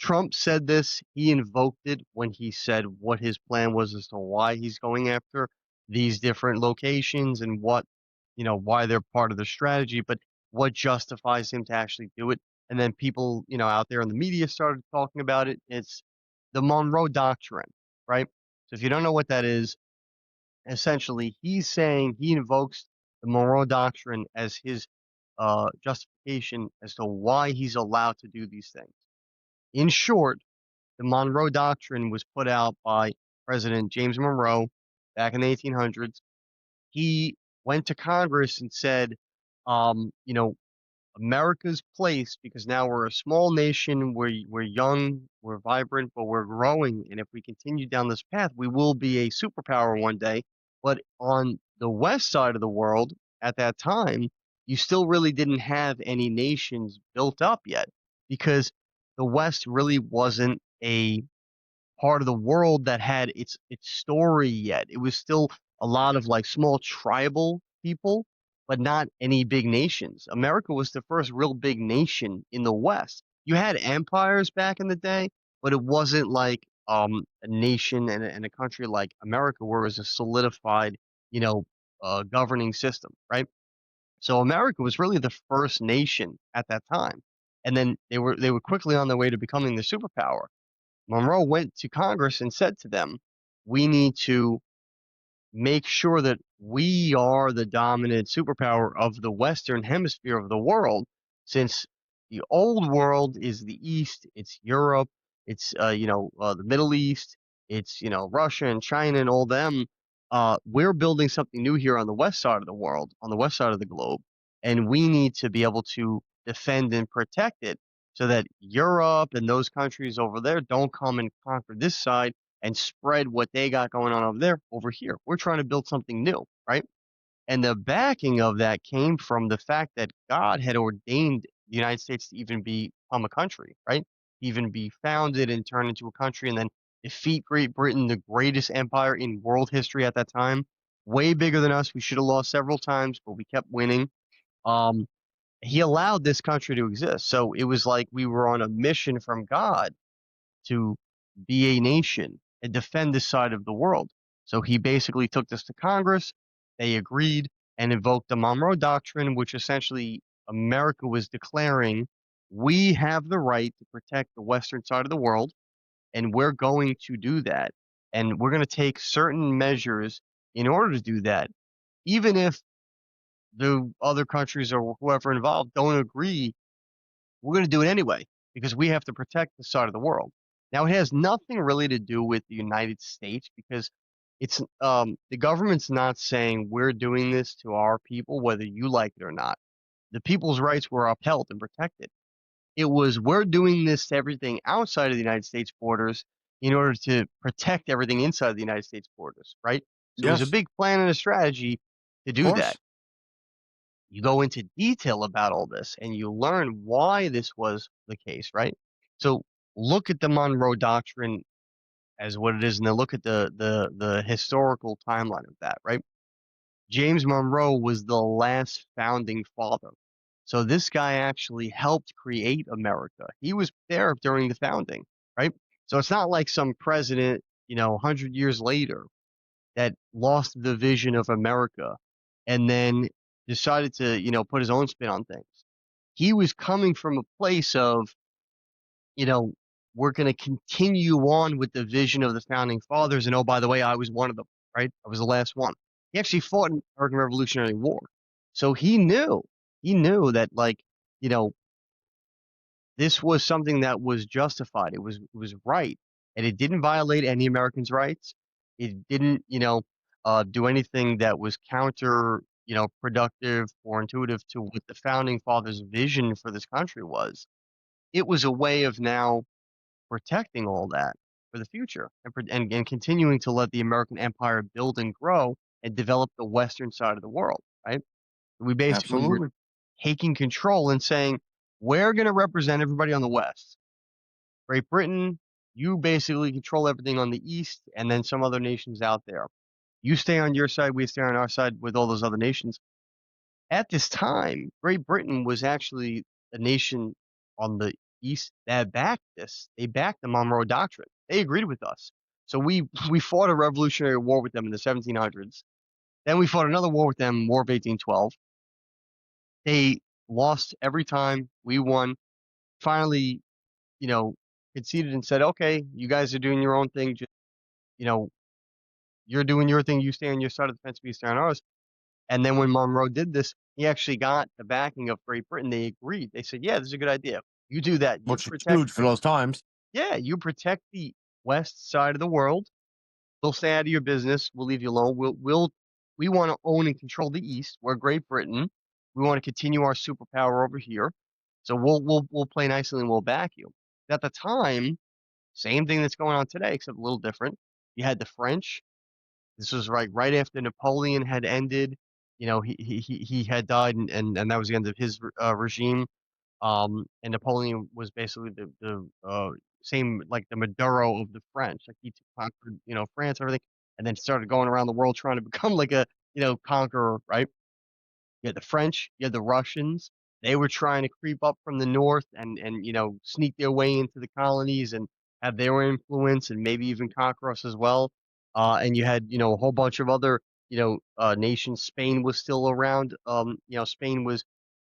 Trump said this. He invoked it when he said what his plan was as to why he's going after these different locations and what, why they're part of the strategy, but what justifies him to actually do it. And then people, out there in the media started talking about it. It's the Monroe Doctrine, right? So if you don't know what that is, essentially he's saying he invokes the Monroe Doctrine as his justification as to why he's allowed to do these things. In short, the Monroe Doctrine was put out by President James Monroe back in the 1800s. He went to Congress and said, you know, America's place, because now we're a small nation, we're young, we're vibrant, but we're growing. And if we continue down this path, we will be a superpower one day. But on the west side of the world at that time, you still really didn't have any nations built up yet because the West really wasn't a part of the world that had its story yet. It was still a lot of like small tribal people, but not any big nations. America was the first real big nation in the West. You had empires back in the day, but it wasn't like a nation and a country like America where it was a solidified, you know, governing system, right? So America was really the first nation at that time. And then they were quickly on their way to becoming the superpower. Monroe went to Congress and said to them, we need to make sure that we are the dominant superpower of the Western hemisphere of the world, since the old world is the East, it's Europe, it's, the Middle East, it's, Russia and China and all them. We're building something new here on the west side of the world, on the west side of the globe, and we need to be able to defend and protect it so that Europe and those countries over there don't come and conquer this side and spread what they got going on over there over here. We're trying to build something new, right? And the backing of that came from the fact that God had ordained the United States to even become a country, right? Even be founded and turn into a country and then defeat Great Britain, the greatest empire in world history at that time. Way bigger than us. We should have lost several times, but we kept winning. Um, he allowed this country to exist. So it was like we were on a mission from God to be a nation and defend this side of the world. So he basically took this to Congress. They agreed and invoked the Monroe Doctrine, which essentially America was declaring we have the right to protect the western side of the world, and we're going to do that. And we're going to take certain measures in order to do that, even if the other countries or whoever involved don't agree, we're going to do it anyway because we have to protect the side of the world. Now, it has nothing really to do with the United States because it's the government's not saying we're doing this to our people, whether you like it or not. The people's rights were upheld and protected. It was we're doing this to everything outside of the United States borders in order to protect everything inside the United States borders, right? So it was a Yes, big plan and a strategy to of do that. course. You go into detail about all this and you learn why this was the case, right? So look at the Monroe Doctrine as what it is, and then look at the historical timeline of that, right? James Monroe was the last founding father. So this guy actually helped create America. He was there during the founding, right? So it's not like some president, 100 years later that lost the vision of America and then decided to, put his own spin on things. He was coming from a place of, you know, we're going to continue on with the vision of the founding fathers. And oh, by the way, I was one of them, right? I was the last one. He actually fought in the American Revolutionary War. So he knew that like, you know, this was something that was justified. It was right. And it didn't violate any Americans' rights. It didn't, do anything that was counter, productive or intuitive to what the founding fathers' vision for this country was. It was a way of now protecting all that for the future and continuing to let the American empire build and grow and develop the western side of the world, right? We basically were Absolutely. taking control and saying, we're going to represent everybody on the west. Great Britain, you basically control everything on the east and then some other nations out there. You stay on your side, we stay on our side with all those other nations. At this time, Great Britain was actually a nation on the East that backed this. They backed the Monroe Doctrine. They agreed with us. So we we fought a Revolutionary War with them in the 1700s. Then we fought another war with them, War of 1812. They lost every time. We won. Finally, you know, conceded and said, "Okay, you guys are doing your own thing. Just, you know, you're doing your thing. You stay on your side of the fence. We stay on ours." And then when Monroe did this, he actually got the backing of Great Britain. They agreed. They said, "Yeah, this is a good idea. You do that. You which is protect huge for those times. Yeah, you protect the west side of the world. We'll stay out of your business. We'll leave you alone. We want to own and control the East. We're Great Britain. We want to continue our superpower over here. So we'll play nicely and we'll back you." At the time, same thing that's going on today, except a little different. You had the French. This was right after Napoleon had ended. He had died, and that was the end of his regime. And Napoleon was basically the same, like the Maduro of the French. Like he conquered, France, everything, and then started going around the world trying to become like a, conqueror, right? You had the French, you had the Russians. They were trying to creep up from the north and sneak their way into the colonies and have their influence and maybe even conquer us as well. And you had a whole bunch of other nations. Spain was still around. Spain was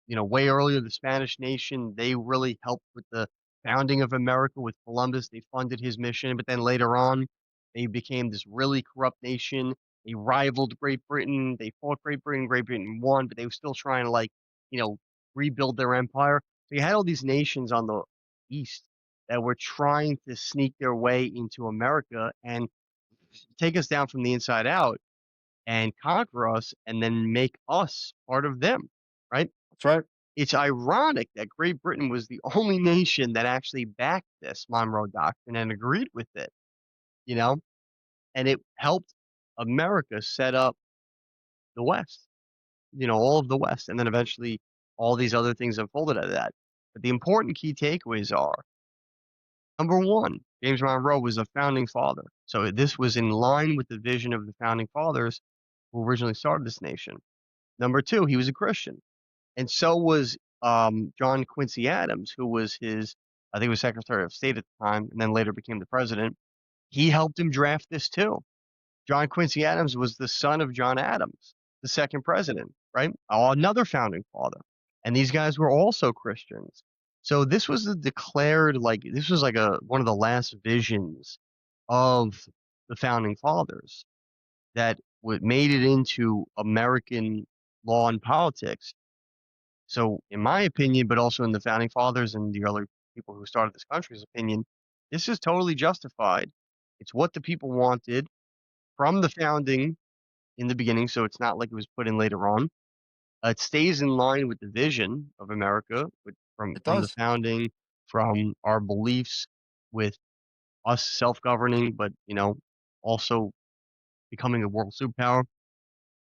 way earlier. The Spanish nation, they really helped with the founding of America with Columbus. They funded his mission, but then later on, they became this really corrupt nation. They rivaled Great Britain. They fought Great Britain. Great Britain won, but they were still trying to you know, rebuild their empire. So you had all these nations on the east that were trying to sneak their way into America and take us down from the inside out and conquer us and then make us part of them, right? That's right. It's ironic that Great Britain was the only nation that actually backed this Monroe Doctrine and agreed with it, you know, and it helped America set up the West, all of the West, and then eventually all these other things unfolded out of that. But the important key takeaways are number one, James Monroe was a founding father. So this was in line with the vision of the founding fathers who originally started this nation. Number two, he was a Christian. And so was John Quincy Adams, who was I think, was Secretary of State at the time, and then later became the president. He helped him draft this too. John Quincy Adams was the son of John Adams, the second president, right? Another founding father. And these guys were also Christians. So this was this was like one of the last visions of the founding fathers that made it into American law and politics. So in my opinion, but also in the founding fathers and the early people who started this country's opinion, this is totally justified. It's what the people wanted from the founding in the beginning, so it's not like it was put in later on. It stays in line with the vision of America, It from the does. founding, from our beliefs, with us self-governing, but also becoming a world superpower,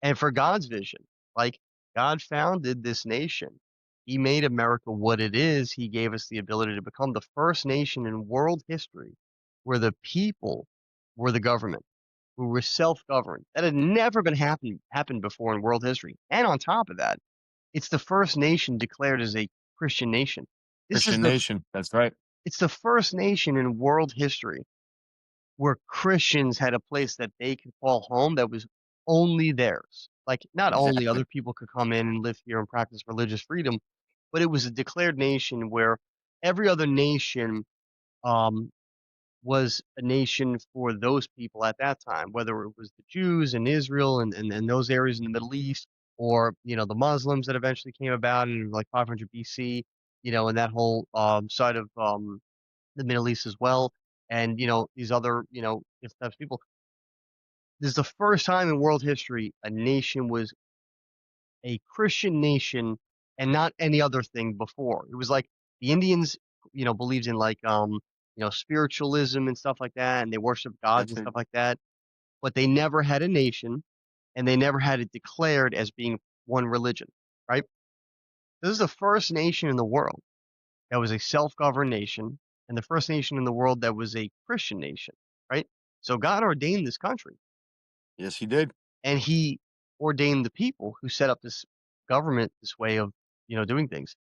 and for God's vision. Like God founded this nation. He made America what it is. He gave us the ability to become the first nation in world history where the people were the government, who were self-governed. That had never been happened before in world history. And on top of that, it's the first nation declared as a Christian nation. This is Christian the nation. That's right. It's the first nation in world history where Christians had a place that they could call home that was only theirs. Like not only Exactly. other people could come in and live here and practice religious freedom, but it was a declared nation where every other nation um, was a nation for those people at that time, whether it was the Jews in Israel and those areas in the Middle East, or the Muslims that eventually came about in like 500 BC, and that whole side of the Middle East as well, and these other different types of people. This is the first time in world history a nation was a Christian nation and not any other thing before. It was like the Indians, believed in like spiritualism and stuff like that, and they worshiped gods That's and it. stuff like that, but they never had a nation and they never had it declared as being one religion, right? This is the first nation in the world that was a self-governed nation and the first nation in the world that was a Christian nation, right? So God ordained this country Yes, he did. and he ordained the people who set up this government, this way of, doing things.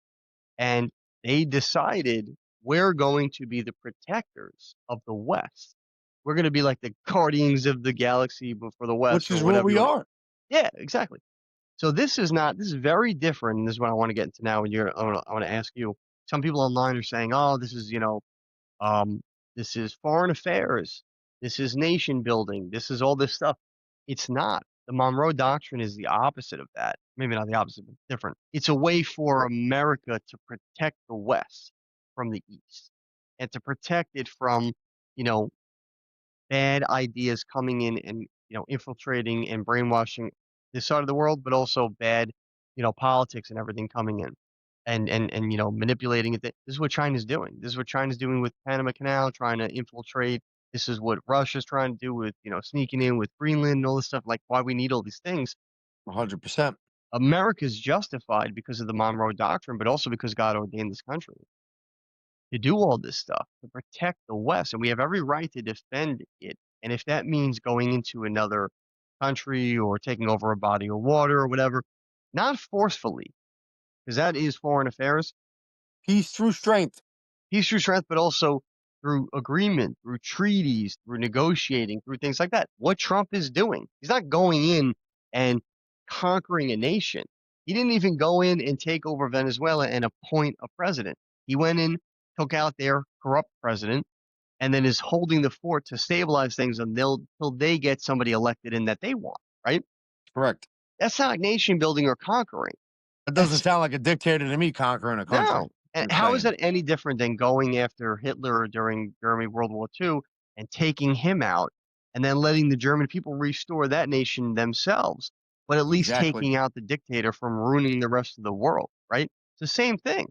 And they decided we're going to be the protectors of the West. We're going to be like the guardians of the galaxy for the West Which or is what whatever you we want to. are. Yeah, exactly. So this is very different. And this is what I want to get into now. And I want to ask you. Some people online are saying, "Oh, this is um, this is foreign affairs. This is nation building. This is all this stuff." It's not. The Monroe Doctrine is the opposite of that. Maybe not the opposite, but different. It's a way for America to protect the West from the East and to protect it from, you know, bad ideas coming in and, infiltrating and brainwashing this side of the world, but also bad, politics and everything coming in and manipulating it. This is what China's doing. This is what China's doing with Panama Canal, trying to infiltrate. This is what Russia's trying to do with, sneaking in with Greenland and all this stuff, like why we need all these things. 100%. America's justified because of the Monroe Doctrine, but also because God ordained this country to do all this stuff, to protect the West, and we have every right to defend it. And if that means going into another country or taking over a body of water or whatever, not forcefully, because that is foreign affairs, Peace through strength. peace through strength, but also through agreement, through treaties, through negotiating, through things like that. What Trump is doing, he's not going in and conquering a nation. He didn't even go in and take over Venezuela and appoint a president. He went in, took out their corrupt president, and then is holding the fort to stabilize things until they get somebody elected in that they want, right? Correct. That's not nation building or conquering. That doesn't That's sound like a dictator to me conquering a country. no. And Just how is saying. that any different than going after Hitler during World War II and taking him out and then letting the German people restore that nation themselves, but at least Exactly. taking out the dictator from ruining the rest of the world, right? It's the same thing.